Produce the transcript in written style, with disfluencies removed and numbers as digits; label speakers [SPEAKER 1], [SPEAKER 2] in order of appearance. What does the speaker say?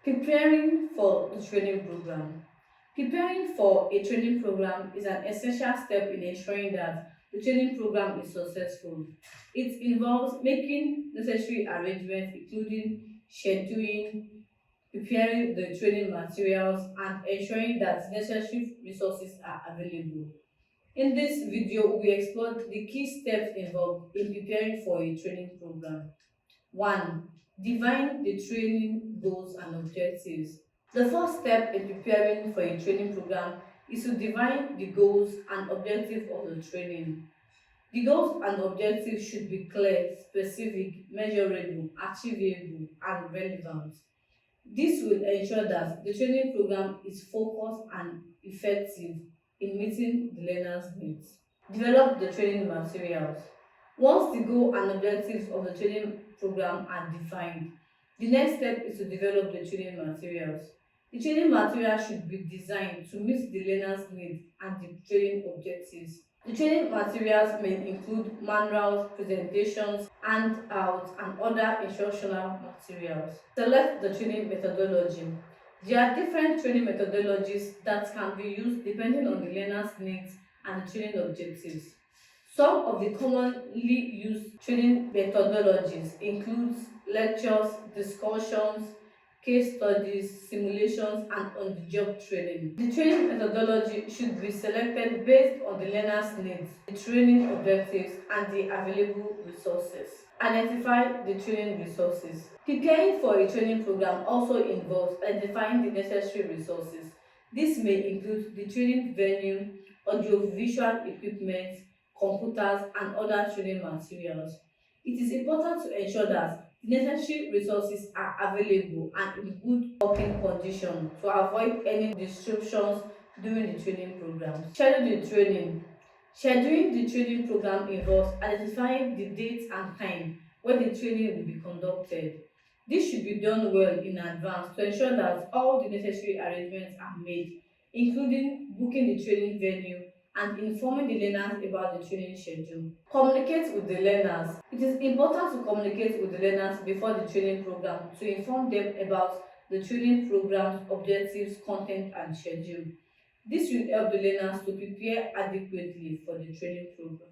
[SPEAKER 1] Preparing for the training program. Preparing for a training program is an essential step in ensuring that the training program is successful. It involves making necessary arrangements, including scheduling, preparing the training materials, and ensuring that necessary resources are available. In this video, we explored the key steps involved in preparing for a training program. 1. Define the training goals and objectives. The first step in preparing for a training program is to define the goals and objectives of the training. The goals and objectives should be clear, specific, measurable, achievable, and relevant. This will ensure that the training program is focused and effective in meeting the learner's needs. Develop the training materials. Once the goal and objectives of the training program are defined, the next step is to develop the training materials. The training materials should be designed to meet the learner's needs and the training objectives. The training materials may include manuals, presentations, handouts, and other instructional materials. Select the training methodology. There are different training methodologies that can be used depending on the learner's needs and the training objectives. Some of the commonly used training methodologies include lectures, discussions, case studies, simulations, and on-the-job training. The training methodology should be selected based on the learner's needs, the training objectives, and the available resources. Identify the training resources. Preparing for a training program also involves identifying the necessary resources. This may include the training venue, audiovisual equipment, computers, and other training materials. It is important to ensure that the necessary resources are available and in good working condition to avoid any disruptions during the training program. Schedule the training. Scheduling the training program involves identifying the date and time when the training will be conducted. This should be done well in advance to ensure that all the necessary arrangements are made, including booking the training venue and informing the learners about the training schedule. Communicate with the learners. It is important to communicate with the learners before the training program to inform them about the training program's objectives, content, and schedule. This will help the learners to prepare adequately for the training program.